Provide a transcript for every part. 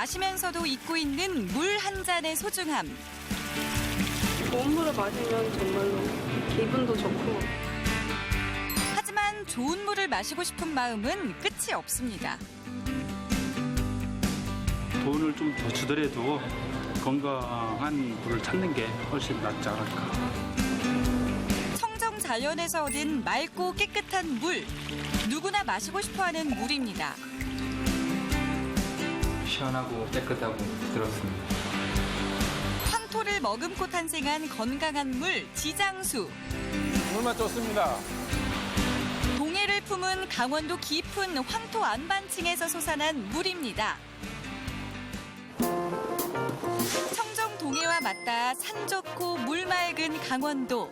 마시면서도 잊고 있는 물 한 잔의 소중함. 좋은 물을 마시면 정말로 기분도 좋고. 하지만 좋은 물을 마시고 싶은 마음은 끝이 없습니다. 돈을 좀 더 주더라도 건강한 물을 찾는 게 훨씬 낫지 않을까. 청정 자연에서 얻은 맑고 깨끗한 물. 누구나 마시고 싶어하는 물입니다. 시원하고 깨끗하고 부드럽습니다. 황토를 머금고 탄생한 건강한 물 지장수. 물맛 좋습니다. 동해를 품은 강원도 깊은 황토 안반층에서 솟아난 물입니다. 청정 동해와 맞닿아 산 좋고 물 맑은 강원도.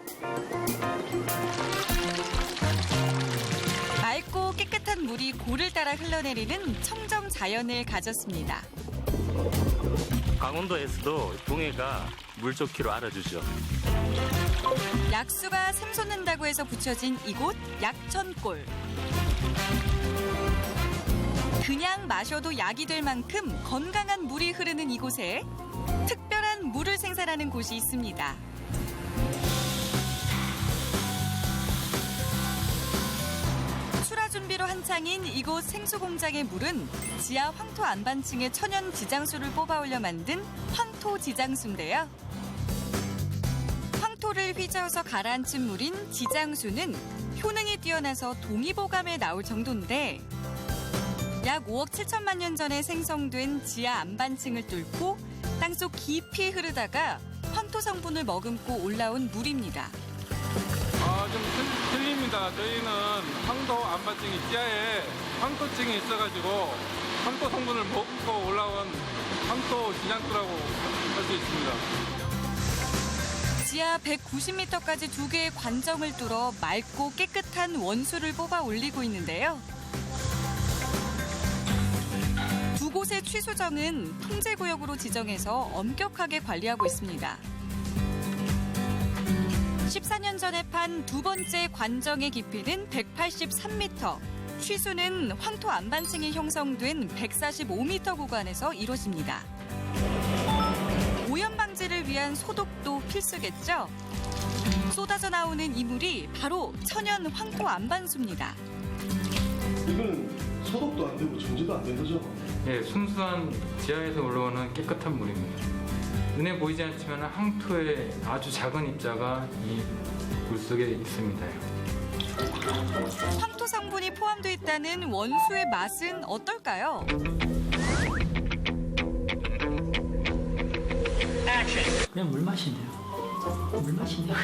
맑고 깨끗한 물이 고를 따라 흘러내리는 청정 자연을 가졌습니다. 강원도에서도 동해가 물 좋기로 알아주죠. 약수가 샘솟는다고 해서 붙여진 이곳 약천골. 그냥 마셔도 약이 될 만큼 건강한 물이 흐르는 이곳에 특별한 물을 생산하는 곳이 있습니다. 출하 준비로 한창인 이곳 생수 공장의 물은 지하 황토 안반층의 천연 지장수를 뽑아 올려 만든 황토 지장수인데요. 황토를 휘저어서 가라앉힌 물인 지장수는 효능이 뛰어나서 동의보감에 나올 정도인데 약 5억 7천만 년 전에 생성된 지하 안반층을 뚫고 땅속 깊이 흐르다가 황토 성분을 머금고 올라온 물입니다. 좀 틀립니다. 저희는 황토 안반층이 지하에 황토층이 있어가지고 황토 성분을 먹고 올라온 황토 지장수라고 할 수 있습니다. 지하 190m까지 두 개의 관정을 뚫어 맑고 깨끗한 원수를 뽑아 올리고 있는데요. 두 곳의 취수정은 통제구역으로 지정해서 엄격하게 관리하고 있습니다. 14년 전에 판 두 번째 관정의 깊이는 183m, 취수는 황토 안반층이 형성된 145m 구간에서 이루어집니다. 오염 방지를 위한 소독도 필수겠죠? 쏟아져 나오는 이 물이 바로 천연 황토 안반수입니다. 이거는 소독도 안 되고 정제도 안 된 거죠? 예, 순수한 지하에서 올라오는 깨끗한 물입니다. 눈에 보이지 않지만 황토의 아주 작은 입자가 이 물속에 있습니다. 황토 성분이 포함되어 있다는 원수의 맛은 어떨까요? 그냥 물 맛이네요. 물 맛이네요.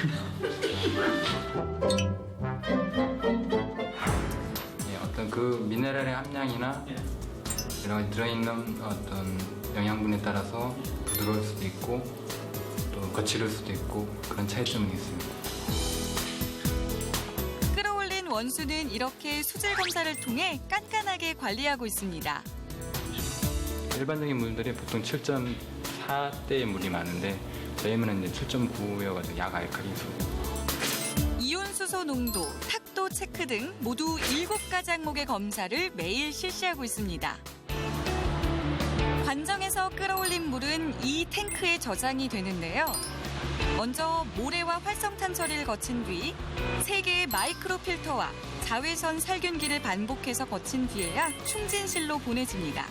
예, 어떤 그 미네랄의 함량이나 여러 가지 들어있는 어떤 영양분에 따라서 부드러울 수도 있고 또 거칠을 수도 있고 그런 차이점이 있습니다. 끌어올린 원수는 이렇게 수질 검사를 통해 깐깐하게 관리하고 있습니다. 일반적인 물들이 보통 7.4대의 물이 많은데 저희 물은 이제 7.9여가지고 약알칼리수. 이온수소 농도, 탁도 체크 등 모두 7가지 항목의 검사를 매일 실시하고 있습니다. 관정에서 끌어올린 물은 이 탱크에 저장이 되는데요. 먼저 모래와 활성탄 처리를 거친 뒤 3개의 마이크로 필터와 자외선 살균기를 반복해서 거친 뒤에야 충진실로 보내집니다.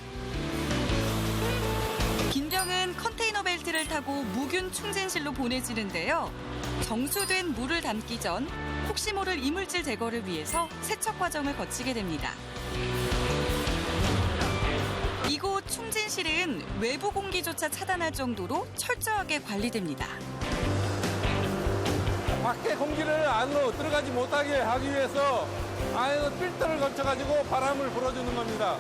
빈 병은 컨테이너 벨트를 타고 무균 충진실로 보내지는데요. 정수된 물을 담기 전 혹시 모를 이물질 제거를 위해서 세척 과정을 거치게 됩니다. 이곳 충진실은 외부 공기조차 차단할 정도로 철저하게 관리됩니다. 밖에 공기를 안으로 들어가지 못하게 하기 위해서 안에서 필터를 거쳐가지고 바람을 불어주는 겁니다.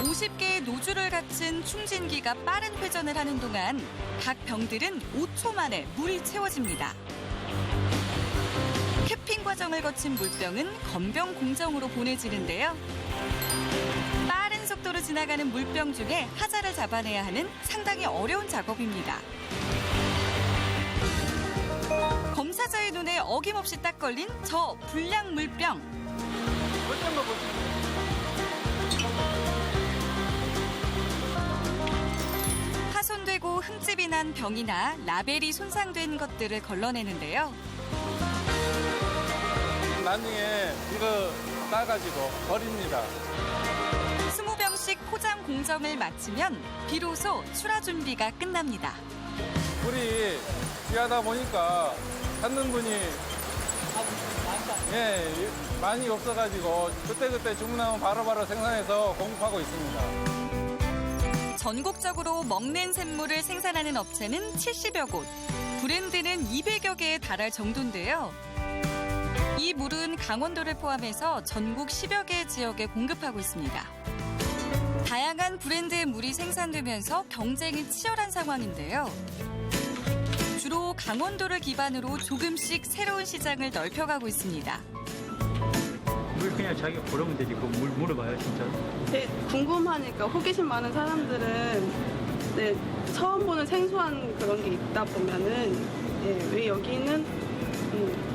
50개의 노즐을 갖춘 충진기가 빠른 회전을 하는 동안 각 병들은 5초 만에 물이 채워집니다. 캐핑 과정을 거친 물병은 건병 공정으로 보내지는데요. 빠른 속도로 지나가는 물병 중에 하자를 잡아내야 하는 상당히 어려운 작업입니다. 검사자의 눈에 어김없이 딱 걸린 저 불량 물병. 어떤 거 보시죠? 흠집이 난 병이나 라벨이 손상된 것들을 걸러내는데요. 나중에 이거 따가지고 버립니다. 20병씩 포장 공정을 마치면 비로소 출하 준비가 끝납니다. 물이 귀하다 보니까 찾는 분이 많이 없어가지고 그때그때 주문하면 바로바로 생산해서 공급하고 있습니다. 전국적으로 먹는 샘물을 생산하는 업체는 70여 곳, 브랜드는 200여 개에 달할 정도인데요. 이 물은 강원도를 포함해서 전국 10여 개 지역에 공급하고 있습니다. 다양한 브랜드의 물이 생산되면서 경쟁이 치열한 상황인데요. 주로 강원도를 기반으로 조금씩 새로운 시장을 넓혀가고 있습니다. 물 그냥 자기가 고르면 되지. 그 물 물어봐요, 진짜. 네, 궁금하니까 호기심 많은 사람들은 네, 처음 보는 생소한 그런 게 있다 보면은 왜 여기는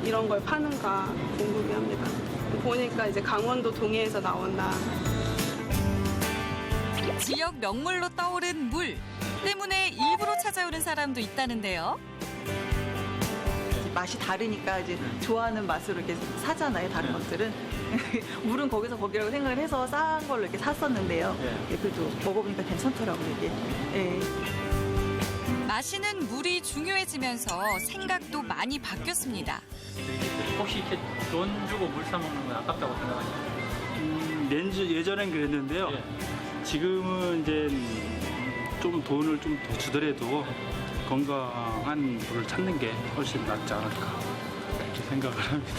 이런 걸 파는가 궁금해합니다. 보니까 이제 강원도 동해에서 나온다. 지역 명물로 떠오른 물 때문에 일부러 찾아오는 사람도 있다는데요. 맛이 다르니까 이제 좋아하는 맛으로 이렇게 사잖아요. 다른 것들은 물은 거기서 거기라고 생각을 해서 싼 걸로 이렇게 샀었는데요. 그래도 먹어보니까 괜찮더라고요 이게. 마시는 물이 중요해지면서 생각도 많이 바뀌었습니다. 혹시 이렇게 돈 주고 물 사 먹는 건 아깝다고 생각하시나요? 예전엔 그랬는데요. 지금은 이제 좀 돈을 좀 더 주더라도 건강한 물을 찾는 게 훨씬 낫지 않을까 이렇게 생각을 합니다.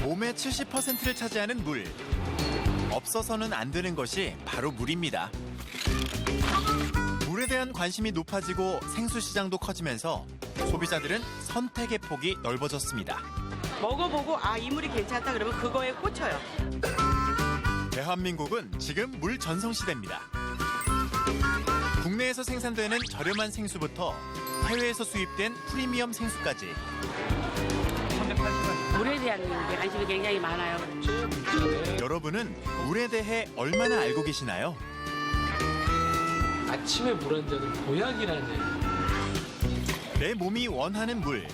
몸의 70%를 차지하는 물. 없어서는 안 되는 것이 바로 물입니다. 물에 대한 관심이 높아지고 생수 시장도 커지면서 소비자들은 선택의 폭이 넓어졌습니다. 먹어보고 이 물이 괜찮다 그러면 그거에 꽂혀요. 대한민국은 지금 물 전성시대입니다. 국내에서 생산되는 저렴한 생수부터 해외에서 수입된 프리미엄 생수까지 물에 대한 관심이 굉장히 많아요. 여러분은 물에 대해 얼마나 알고 계시나요? 아침에 물 한 잔은 보약이라는. 내 몸이 원하는 물.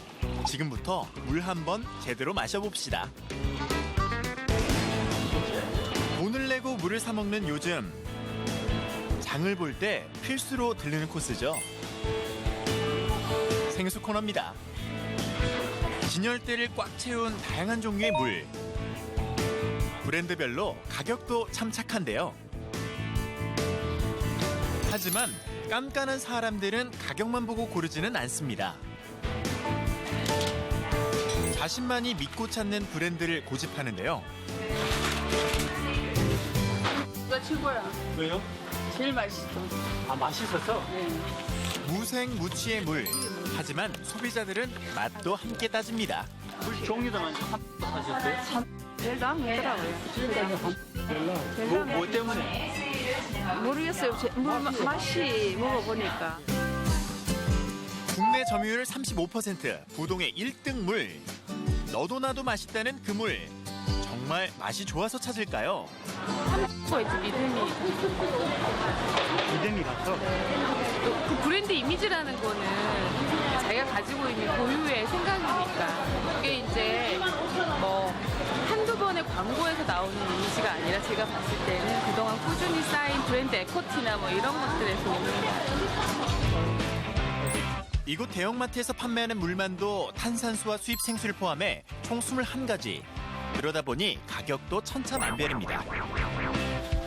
지금부터 물 한번 제대로 마셔봅시다. 돈을 내고 물을 사 먹는 요즘. 장을 볼 때 필수로 들르는 코스죠. 생수 코너입니다. 진열대를 꽉 채운 다양한 종류의 물. 브랜드별로 가격도 참 착한데요. 하지만 깐깐한 사람들은 가격만 보고 고르지는 않습니다. 자신만이 믿고 찾는 브랜드를 고집하는데요. 이거 최고야. 왜요? 제일 맛있어. 맛있어서? 네. 무생무치의 물. 하지만 소비자들은 맛도 함께 따집니다. 물 종류도 많죠. 하셨어요? 별로 안 먹더라고요. 뭐 때문에? 모르겠어요. 맛이 먹어보니까. 국내 점유율 35%, 부동의 1등 물. 너도 나도 맛있다는 그 물. 정말 맛이 좋아서 찾을까요? 믿음이 갔어? 그 브랜드 이미지라는 거는 자기가 가지고 있는 고유의 생각이니까 그게 이제 뭐 한두 번의 광고에서 나오는 이미지가 아니라 제가 봤을 때는 그동안 꾸준히 쌓인 브랜드 에코티나 뭐 이런 것들에서 오는 거 이곳 대형마트에서 판매하는 물만도 탄산수와 수입 생수를 포함해 총 21가지. 그러다 보니 가격도 천차만별입니다.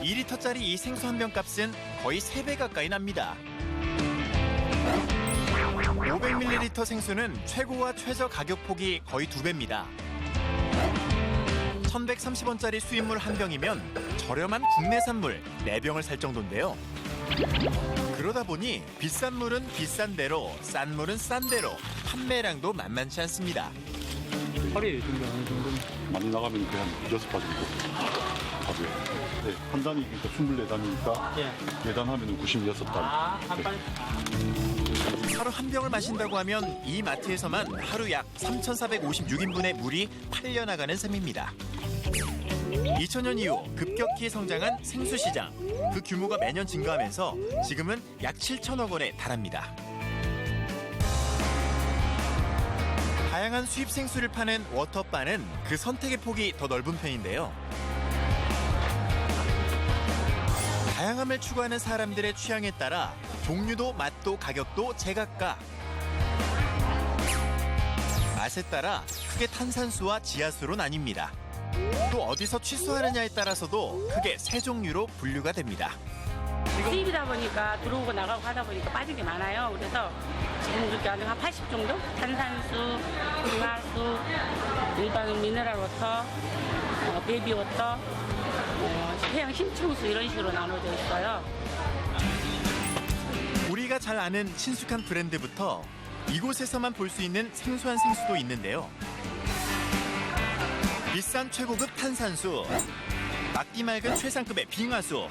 2리터짜리 이 생수 한 병 값은 거의 3배 가까이 납니다. 500ml 생수는 최고와 최저 가격 폭이 거의 2배입니다. 1,130원짜리 수입물 한 병이면 저렴한 국내산 물 4병을 살 정도인데요. 그러다 보니 비싼 물은 비싼 대로, 싼 물은 싼 대로 판매량도 만만치 않습니다. 하루에 요즘 어느 정도? 많이 나가면 그냥 6바 정도 하고요. 네, 한 단이 그러니까 24단이니까 4단 하면 96단. 한 판? 하루 한 병을 마신다고 하면 이 마트에서만 하루 약 3,456인분의 물이 팔려나가는 셈입니다. 2000년 이후 급격히 성장한 생수시장. 그 규모가 매년 증가하면서 지금은 약 7천억 원에 달합니다. 다양한 수입 생수를 파는 워터바는 그 선택의 폭이 더 넓은 편인데요. 다양함을 추구하는 사람들의 취향에 따라 종류도 맛도 가격도 제각각. 맛에 따라 크게 탄산수와 지하수로 나뉩니다. 또 어디서 취수하느냐에 따라서도 크게 세 종류로 분류가 됩니다. 수입이다 보니까 들어오고 나가고 하다 보니까 빠진 게 많아요. 그래서 지금 그렇게 한 80 정도? 탄산수, 빙하수, 일반 미네랄 워터, 베이비 워터, 해양 심층수 이런 식으로 나눠져 있어요. 우리가 잘 아는 친숙한 브랜드부터 이곳에서만 볼 수 있는 생소한 생수도 있는데요. 비싼 최고급 탄산수, 막기 맑은 최상급의 빙하수,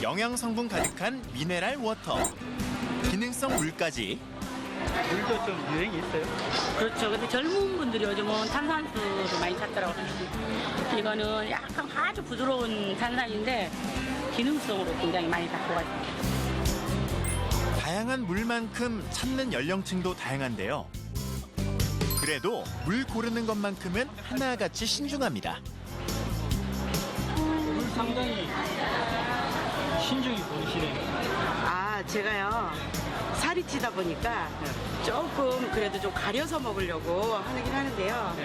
영양 성분 가득한 미네랄 워터, 기능성 물까지. 물도 좀 유행이 있어요? 그렇죠. 근데 젊은 분들이 요즘은 탄산수를 많이 찾더라고요. 이거는 약간 아주 부드러운 탄산인데 기능성으로 굉장히 많이 갖고 가요. 다양한 물만큼 찾는 연령층도 다양한데요. 그래도 물 고르는 것만큼은 하나같이 신중합니다. 물 상당히 신중히 고르시네요. 제가요. 살이 찌다 보니까 조금 그래도 좀 가려서 먹으려고 하긴 하는데요.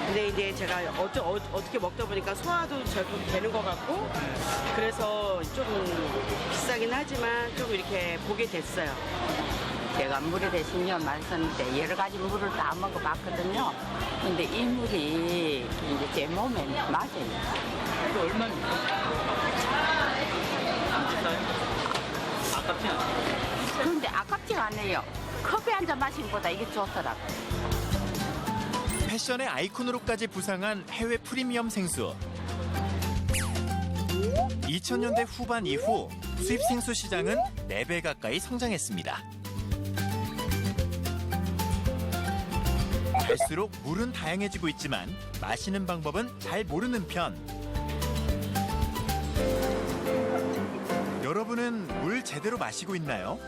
근데 이제 제가 어떻게 먹다 보니까 소화도 조금 되는 것 같고 그래서 좀 비싸긴 하지만 좀 이렇게 보게 됐어요. 제가 물에 대해 년 마셨는데 여러 가지 물을 다 먹어봤거든요. 근데 이 물이 이제 제 몸에 맞아요. 이거 얼마입니까? 안 비싸요? 아깝지 않아요? 그런데 아깝지가 않네요. 컵에 한 잔 마시는 것보다 이게 좋더라고요. 패션의 아이콘으로까지 부상한 해외 프리미엄 생수. 2000년대 후반 이후 수입 생수 시장은 4배 가까이 성장했습니다. 갈수록 물은 다양해지고 있지만 마시는 방법은 잘 모르는 편. 여러분은 물 제대로 마시고 있나요?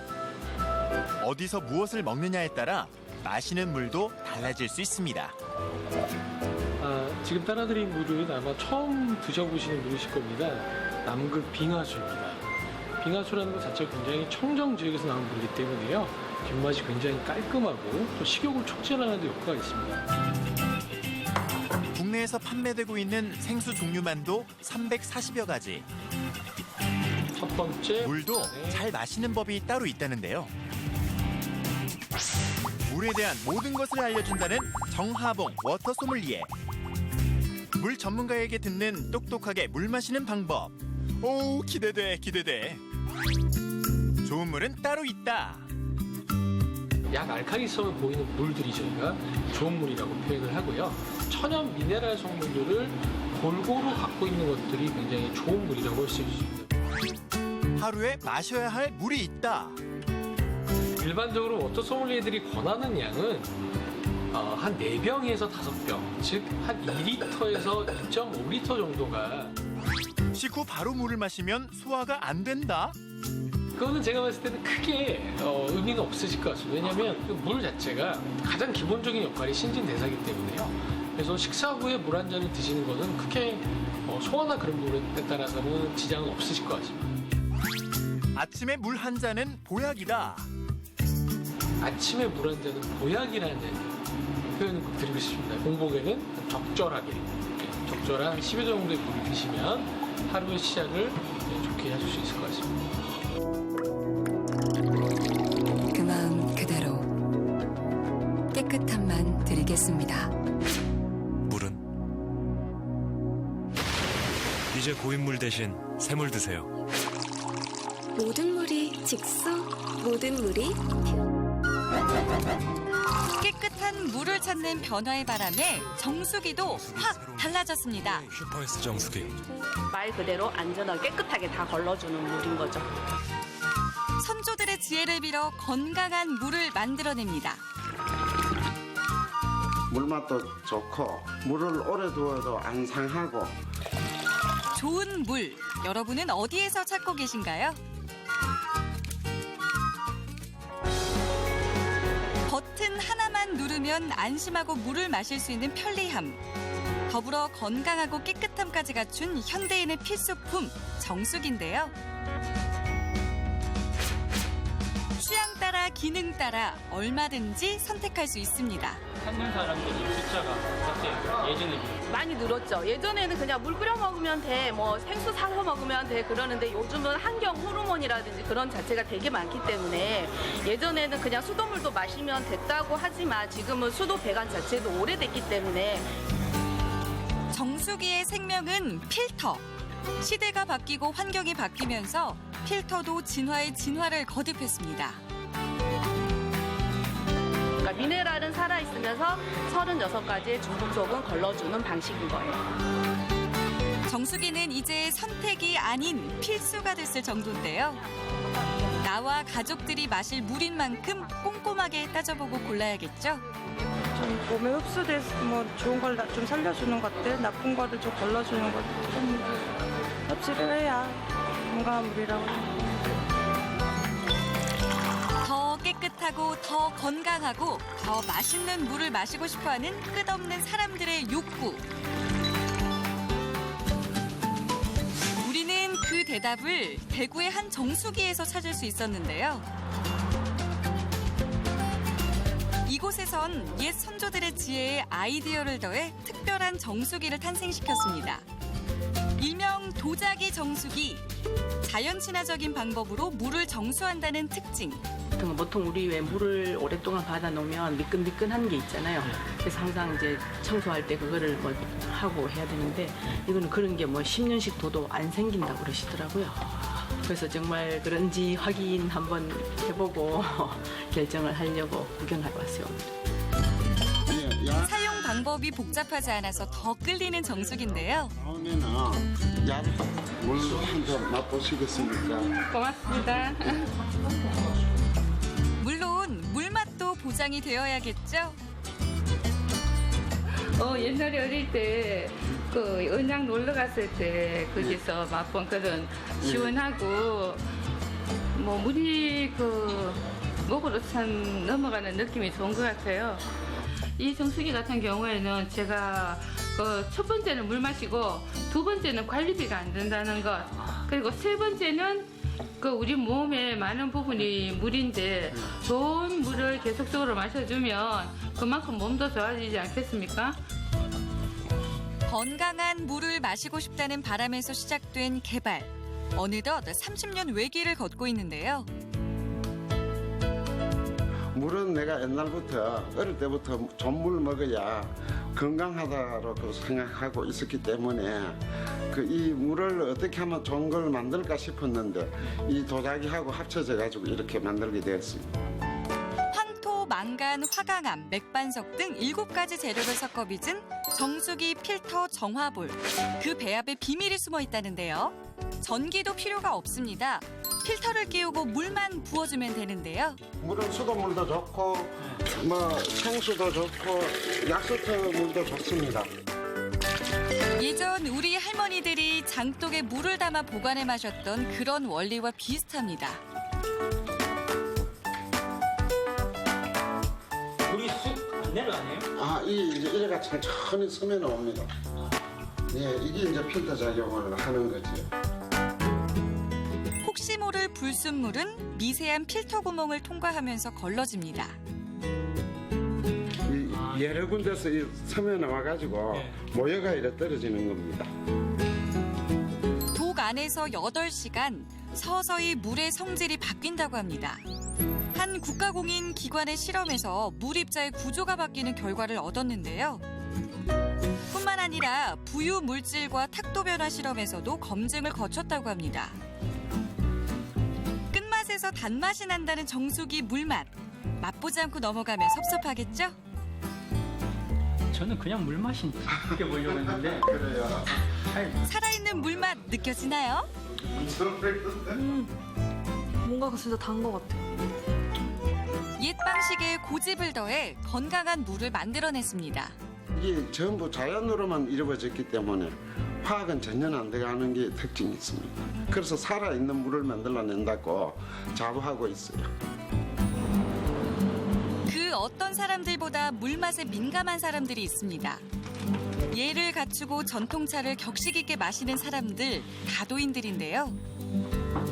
어디서 무엇을 먹느냐에 따라 마시는 물도 달라질 수 있습니다. 지금 따라드린 물은 아마 처음 드셔보시는 물이실 겁니다. 남극 빙하수입니다. 빙하수라는 것 자체가 굉장히 청정 지역에서 나온 물이기 때문에요. 뒷맛이 굉장히 깔끔하고 또 식욕을 촉진하는 데 효과가 있습니다. 국내에서 판매되고 있는 생수 종류만도 340여 가지. 첫 번째 물도 잘 마시는 법이 따로 있다는데요. 물에 대한 모든 것을 알려준다는 정하봉 워터 소믈리에. 물 전문가에게 듣는 똑똑하게 물 마시는 방법. 오, 기대돼. 좋은 물은 따로 있다. 약 알칼리성을 보이는 물들이 저희가 좋은 물이라고 표현을 하고요. 천연 미네랄 성분들을 골고루 갖고 있는 것들이 굉장히 좋은 물이라고 할 수 있습니다. 하루에 마셔야 할 물이 있다. 일반적으로 워터 소믈리에들이 권하는 양은 한 4병에서 5병, 즉 한 2리터에서 2.5리터 정도가. 식후 바로 물을 마시면 소화가 안 된다? 그거는 제가 봤을 때는 크게 의미는 없으실 것 같습니다. 왜냐하면 그 물 자체가 가장 기본적인 역할이 신진대사이기 때문에요. 그래서 식사 후에 물 한 잔을 드시는 것은 크게 소화나 그런 부분에 따라서는 지장은 없으실 것 같습니다. 아침에 물 한 잔은 보약이다. 아침에 물 한 잔은 보약이라는 표현을 꼭 드리고 싶습니다. 공복에는 적절하게, 적절한 10여 정도의 물을 드시면 하루의 시작을 좋게 하실 수 있을 것 같습니다. 그 마음 그대로 깨끗함만 드리겠습니다. 물은 이제 고인물 대신 새물 드세요. 모든 물이 직소, 모든 물이 깨끗한 물을 찾는 변화의 바람에 정수기도 확 달라졌습니다. 슈퍼에스 정수기. 말 그대로 안전하게 깨끗하게 다 걸러주는 물인 거죠. 선조들의 지혜를 빌어 건강한 물을 만들어냅니다. 물맛도 좋고 물을 오래 두어도 안 상하고. 좋은 물, 여러분은 어디에서 찾고 계신가요? 버튼 하나만 누르면 안심하고 물을 마실 수 있는 편리함. 더불어 건강하고 깨끗함까지 갖춘 현대인의 필수품, 정수기인데요. 취향 따라 기능 따라 얼마든지 선택할 수 있습니다. 찾는 사람들이 숫자가 어때요? 예전에 비해. 많이 늘었죠. 예전에는 그냥 물 끓여 먹으면 돼, 뭐 생수 사서 먹으면 돼 그러는데 요즘은 환경 호르몬이라든지 그런 자체가 되게 많기 때문에 예전에는 그냥 수돗물도 마시면 됐다고 하지만 지금은 수도 배관 자체도 오래됐기 때문에 정수기의 생명은 필터. 시대가 바뀌고 환경이 바뀌면서 필터도 진화의 진화를 거듭했습니다. 그러니까 미네랄은 살아있으면서 36가지의 중금속은 걸러주는 방식인 거예요. 정수기는 이제 선택이 아닌 필수가 됐을 정도인데요. 나와 가족들이 마실 물인 만큼 꼼꼼하게 따져보고 골라야겠죠. 좀 몸에 흡수돼서 뭐 좋은 걸 좀 살려주는 것들, 나쁜 거를 좀 걸러주는 것들 좀 섭취를 해야 건강한 물이라고 생각합니다. 더 깨끗하고 더 건강하고 더 맛있는 물을 마시고 싶어하는 끝없는 사람들의 욕구. 우리는 그 대답을 대구의 한 정수기에서 찾을 수 있었는데요. 이곳에선 옛 선조들의 지혜에 아이디어를 더해 특별한 정수기를 탄생시켰습니다. 일명 도자기 정수기. 자연 친화적인 방법으로 물을 정수한다는 특징. 보통 우리 왜 물을 오랫동안 받아놓으면 미끈미끈한 게 있잖아요. 그래서 항상 이제 청소할 때 그거를 뭐 하고 해야 되는데 이거는 그런 게 뭐 10년씩 둬도 안 생긴다고 그러시더라고요. 그래서 정말 그런지 확인 한번 해보고 결정을 하려고 구경하러 왔어요. 사용 방법이 복잡하지 않아서 더 끌리는 정수기인데요. 다음에는 야를 물 한 잔 맛보시겠습니까? 고맙습니다. 물론 물맛도 보장이 되어야겠죠. 옛날에 어릴 때 그 은양 놀러 갔을 때 거기서 맛본 그런 시원하고 뭐 물이 그 목으로 참 넘어가는 느낌이 좋은 것 같아요. 이 정수기 같은 경우에는 제가 그 첫 번째는 물 마시고 두 번째는 관리비가 안 든다는 것 그리고 세 번째는 그 우리 몸의 많은 부분이 물인데 좋은 물을 계속적으로 마셔주면 그만큼 몸도 좋아지지 않겠습니까? 건강한 물을 마시고 싶다는 바람에서 시작된 개발. 어느덧 30년 외길을 걷고 있는데요. 물은 내가 옛날부터 어릴 때부터 좋은 물 먹어야 건강하다고 생각하고 있었기 때문에 이 물을 어떻게 하면 좋은 걸 만들까 싶었는데 이 도자기하고 합쳐져 가지고 이렇게 만들게 되었습니다. 황토, 망간, 화강암, 맥반석 등 7가지 재료를 섞어 빚은 정수기 필터 정화볼. 그 배합에 비밀이 숨어 있다는데요. 전기도 필요가 없습니다. 필터를 끼우고 물만 부어주면 되는데요. 물은 수돗물도 좋고 뭐 생수도 좋고 약수터 물도 좋습니다. 예전 우리 할머니들이 장독에 물을 담아 보관해 마셨던 그런 원리와 비슷합니다. 물이 쑥 안 내려가네요? 이제 이래가 천천히 스며 나옵니다. 예, 이게 이제 필터 작용을 하는 거죠. 혹시 모를 불순물은 미세한 필터 구멍을 통과하면서 걸러집니다. 여러 군데서 스며 나와가지고 모여가 이래 떨어지는 겁니다. 독 안에서 8시간 서서히 물의 성질이 바뀐다고 합니다. 한 국가공인 기관의 실험에서 물 입자의 구조가 바뀌는 결과를 얻었는데요. 뿐만 아니라 부유 물질과 탁도 변화 실험에서도 검증을 거쳤다고 합니다. 끝맛에서 단맛이 난다는 정수기 물맛. 맛보지 않고 넘어가면 섭섭하겠죠? 저는 그냥 물 맛이 느껴보려고 했는데 그래요. 살아있는 물맛 느껴지나요? 뭔가 진짜 단 것 같아요. 옛 방식에 고집을 더해 건강한 물을 만들어냈습니다. 이게 전부 자연으로만 이루어졌기 때문에 화학은 전혀 안 들어가는 게 특징이 있습니다. 그래서 살아있는 물을 만들어낸다고 자부하고 있어요. 그 어떤 사람들보다 물맛에 민감한 사람들이 있습니다. 예를 갖추고 전통차를 격식 있게 마시는 사람들, 다도인들인데요.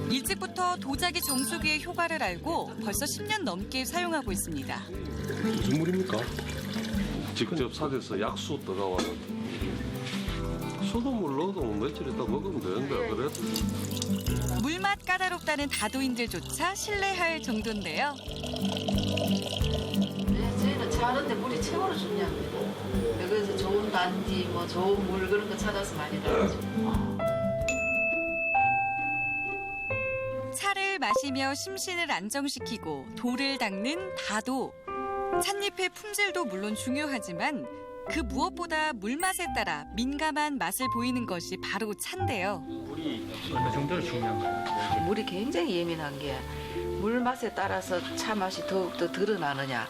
일찍부터 도자기 정수기의 효과를 알고 벌써 10년 넘게 사용하고 있습니다. 무슨 물입니까? 직접 산에서 약수 떠가와요. 수돗물 넣어도 며칠 있다 먹으면 되는데 그래도. 물맛 까다롭다는 다도인들조차 신뢰할 정도인데요. 저희는 차하는데 물이 최고로 중요합니다. 여기서 좋은 단지, 뭐 좋은 물 그런 거 찾아서 많이 나가죠. 차를 마시며 심신을 안정시키고 돌을 닦는 다도. 찻잎의 품질도 물론 중요하지만 그 무엇보다 물맛에 따라 민감한 맛을 보이는 것이 바로 차인데요. 물이 어느 정도로 중요한가요? 물이 굉장히 예민한 게 물 맛에 따라서 차 맛이 더욱더 드러나느냐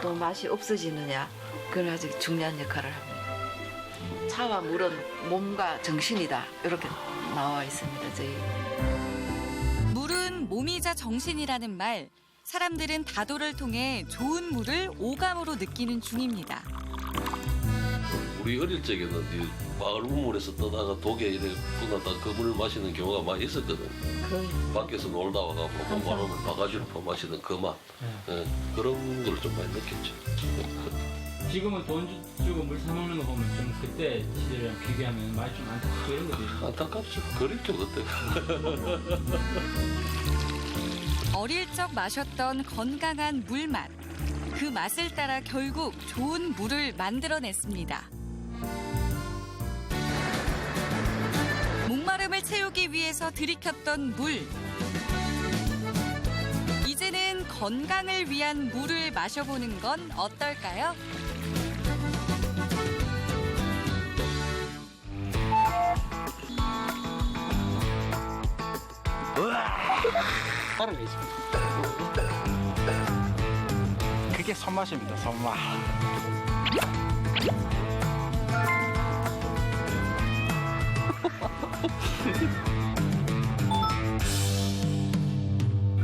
또 맛이 없어지느냐 그건 아주 중요한 역할을 합니다. 차와 물은 몸과 정신이다 이렇게 나와 있습니다. 저희. 물은 몸이자 정신이라는 말. 사람들은 다도를 통해 좋은 물을 오감으로 느끼는 중입니다. 우리 어릴 적에는 이 마을 우물에서 떠다가 독에 이래 끝났다 그 물을 마시는 경우가 많이 있었거든. 밖에서 놀다 와가지고 마음을 바가지로 퍼마시는 그 맛. 예, 그런 걸 좀 많이 느꼈죠. 지금은 돈 주고 물 사 먹는 거 보면 좀 그때 시절이랑 비교하면 많이 좀 안타깝고 이런 거죠. 안타깝죠. 그립죠 그때. 어릴 적 마셨던 건강한 물맛. 그 맛을 따라 결국 좋은 물을 만들어냈습니다. 목마름을 채우기 위해서 들이켰던 물. 이제는 건강을 위한 물을 마셔보는 건 어떨까요? 다른 게 있습니다. 그게 손맛입니다, 손맛.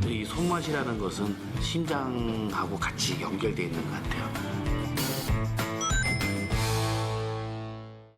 이 손맛이라는 것은 심장하고 같이 연결되어 있는 것 같아요.